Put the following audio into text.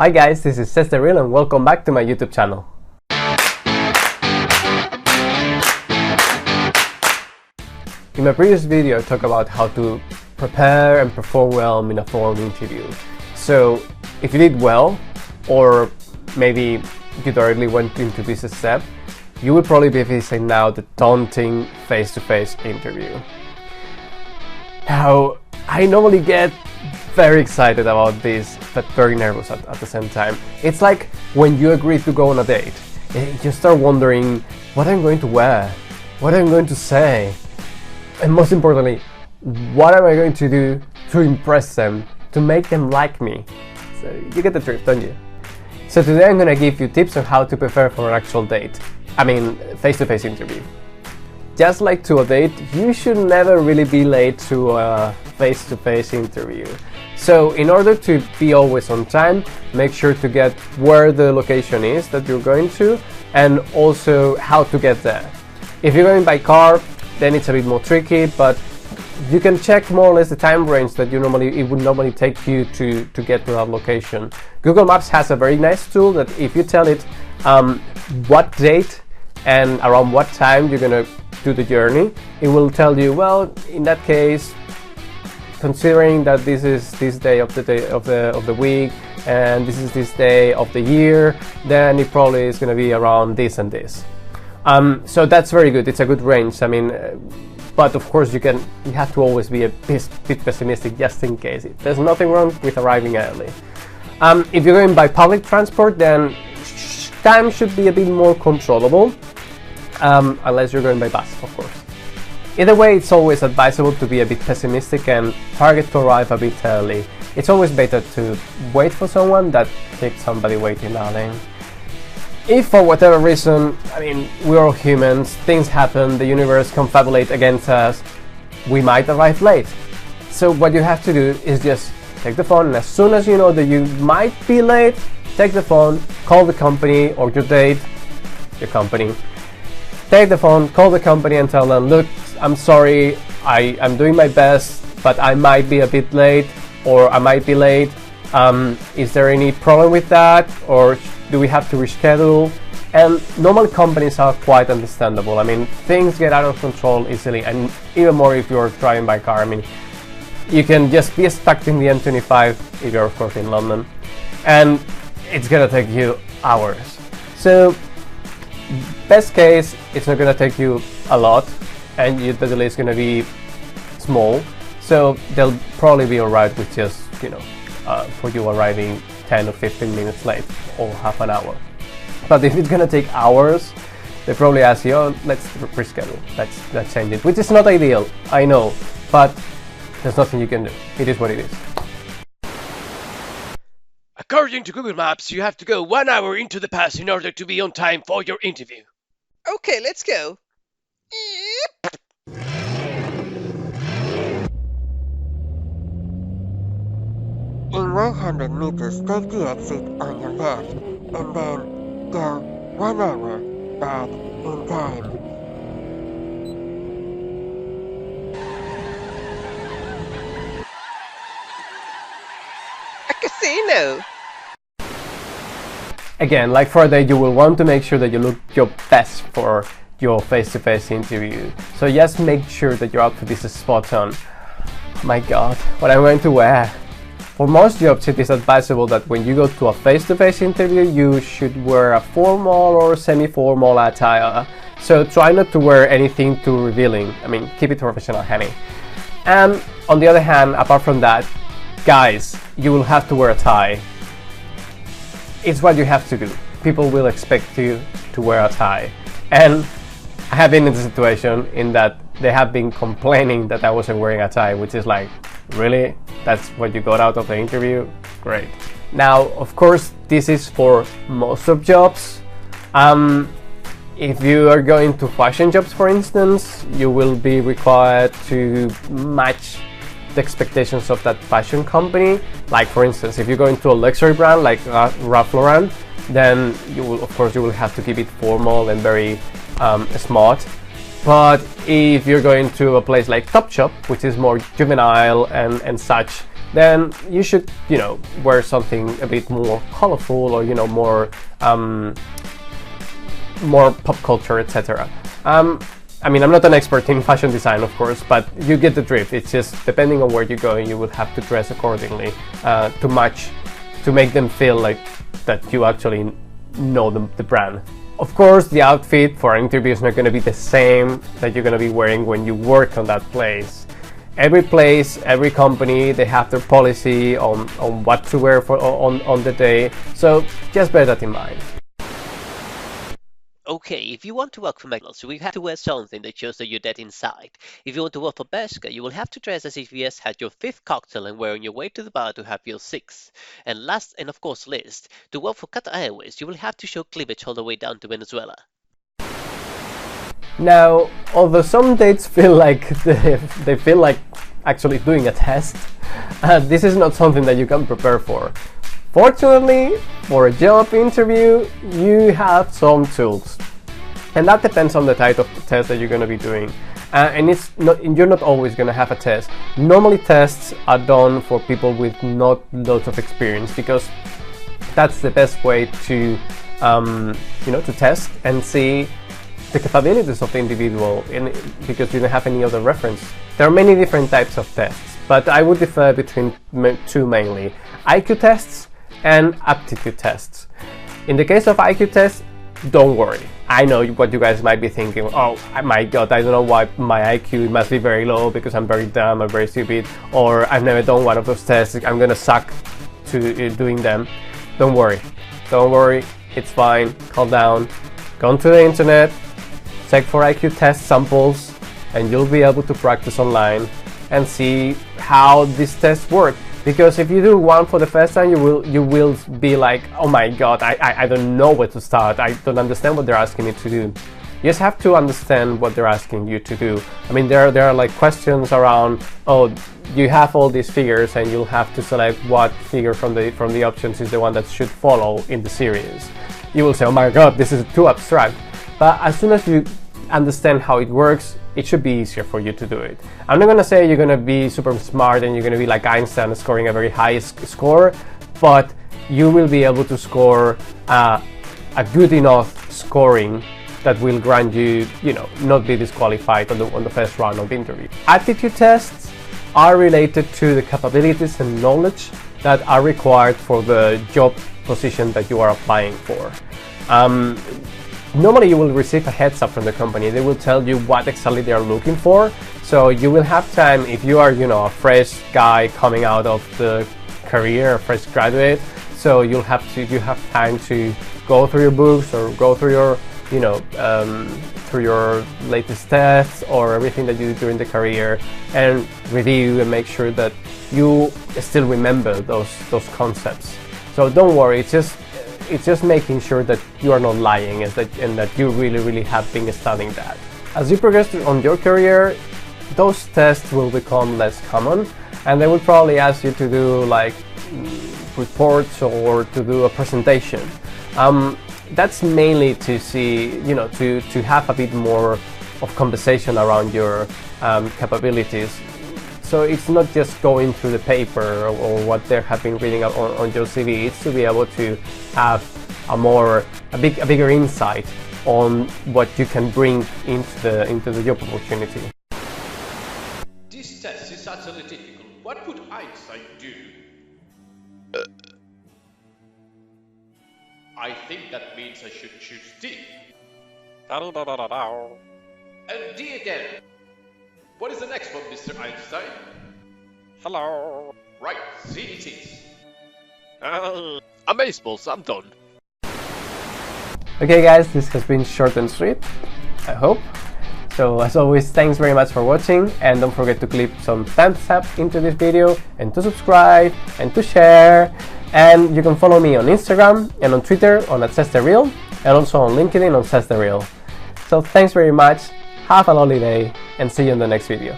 Hi guys, this is the Real and welcome back to my YouTube channel. In my previous video I talked about how to prepare and perform well in a phone interview. So if you did well, or maybe you directly went into this step, you will probably be facing now the daunting face-to-face interview. Now, I normally get very excited about this, but very nervous at the same time. It's like when you agree to go on a date, you start wondering what I'm going to wear, what I'm going to say, and most importantly, what am I going to do to impress them, to make them like me. So you get the drift, don't you? So today I'm going to give you tips on how to prepare for an actual date. I mean, face-to-face interview. Just like to a date, you should never really be late to a face-to-face interview. So in order to be always on time, make sure to get where the location is that you're going to and also how to get there. If you're going by car, then it's a bit more tricky, but you can check more or less the time range that it would normally take you to get to that location. Google Maps has a very nice tool that if you tell it what date and around what time you're gonna do the journey, it will tell you, well, in that case, considering that this is this day of the week and this day of the year, then it probably is going to be around this and this. So that's very good. It's a good range. I mean, but of course you have to always be a bit pessimistic just in case. There's nothing wrong with arriving early. If you're going by public transport, then time should be a bit more controllable, unless you're going by bus, of course. Either way, it's always advisable to be a bit pessimistic and target to arrive a bit early. It's always better to wait for someone than keep somebody waiting early. If for whatever reason, I mean, we're all humans, things happen, the universe confabulate against us, we might arrive late. So what you have to do is just take the phone, and as soon as you know that you might be late, take the phone, call the company or your date, your company. Take the phone, call the company and tell them, look, I'm sorry, I'm doing my best, but I might be a bit late, or I might be late. Is there any problem with that, or do we have to reschedule? And normal companies are quite understandable. I mean, things get out of control easily, and even more if you're driving by car. I mean, you can just be stuck in the M25 if you're of course in London, and it's gonna take you hours. So best case, it's not gonna take you a lot, and the delay is gonna be small, so they'll probably be alright with just, for you arriving 10 or 15 minutes late or half an hour. But if it's gonna take hours, they probably ask you, oh, let's reschedule, let's change it, which is not ideal, I know, but there's nothing you can do. It is what it is. According to Google Maps, you have to go 1 hour into the past in order to be on time for your interview. Okay, let's go. In 100 meters, take the exit on your left, and then go 1 hour back in time. A casino! Again, like for a date, you will want to make sure that you look your best for your face-to-face interview. So just make sure that your outfit is spot on. My God, what I'm going to wear. For most jobs, it is advisable that when you go to a face-to-face interview, you should wear a formal or semi-formal attire. So try not to wear anything too revealing. I mean, keep it professional, honey. And on the other hand, apart from that, guys, you will have to wear a tie. It's what you have to do. People will expect you to wear a tie. And I have been in the situation in that they have been complaining that I wasn't wearing a tie, which is like, really? That's what you got out of the interview? Great. Now, of course, this is for most of jobs. If you are going to fashion jobs, for instance, you will be required to match the expectations of that fashion company. Like for instance, if you're going to a luxury brand like Ralph Lauren, then you will have to keep it formal and very smart. But if you're going to a place like Topshop, which is more juvenile and such, then you should, wear something a bit more colorful, or more pop culture, etc. I mean, I'm not an expert in fashion design, of course, but you get the drift. It's just depending on where you go, you will have to dress accordingly to match, to make them feel like that you actually know the brand. Of course, the outfit for an interview is not going to be the same that you're going to be wearing when you work on that place. Every place, every company, they have their policy on what to wear on the day, so just bear that in mind. Okay, if you want to work for McDonald's, you will have to wear something that shows that you're dead inside. If you want to work for Bershka, you will have to dress as if you just had your 5th cocktail and were on your way to the bar to have your 6th. And last and of course least, to work for Qatar Airways, you will have to show cleavage all the way down to Venezuela. Now, although some dates feel like they feel like actually doing a test, this is not something that you can prepare for. Fortunately, for a job interview, you have some tools, and that depends on the type of test that you're going to be doing. And you're not always going to have a test. Normally, tests are done for people with not lots of experience, because that's the best way to, to test and see the capabilities of the individual, because you don't have any other reference. There are many different types of tests, but I would differ between two mainly: IQ tests and aptitude tests. In the case of IQ tests, don't worry. I know what you guys might be thinking. Oh my god, I don't know why my IQ must be very low because I'm very dumb or very stupid, or I've never done one of those tests, I'm gonna suck to doing them. Don't worry, it's fine. Calm down, go onto the internet, check for IQ test samples, and you'll be able to practice online and see how these tests work. Because if you do one for the first time, you will be like, oh my god, I don't know where to start, I don't understand what they're asking me to do. You just have to understand what they're asking you to do. I mean, there are like questions around, oh, you have all these figures and you'll have to select what figure from the options is the one that should follow in the series. You will say, oh my god, this is too abstract. But as soon as you understand how it works, it should be easier for you to do it. I'm not gonna say you're gonna be super smart and you're gonna be like Einstein scoring a very high score, but you will be able to score a good enough scoring that will grant you, not be disqualified on the first round of the interview. Aptitude tests are related to the capabilities and knowledge that are required for the job position that you are applying for. Normally you will receive a heads up from the company. They will tell you what exactly they are looking for, so you will have time, if you are a fresh guy coming out of the career, a fresh graduate, so you have time to go through your books or go through your through your latest tests or everything that you do during the career, and review and make sure that you still remember those concepts. So don't worry, it's just making sure that you are not lying and that you really have been studying that. As you progress on your career, those tests will become less common, and they will probably ask you to do like reports or to do a presentation. That's mainly to see, to have a bit more of conversation around your capabilities. So it's not just going through the paper or what they have been reading on your CV. It's to be able to have a bigger insight on what you can bring into the job opportunity. This test is utterly difficult. What would Einstein do? I think that means I should choose D. And D again. What is the next one, Mr. Einstein? Hello. Right, C it is. Amazeballs, I'm done. Okay guys, this has been short and sweet, I hope. So as always, thanks very much for watching, and don't forget to click some thumbs up into this video, and to subscribe, and to share. And you can follow me on Instagram and on Twitter on @SaysTheReal, and also on LinkedIn on SaysTheReal. So thanks very much, have a lovely day, and see you in the next video.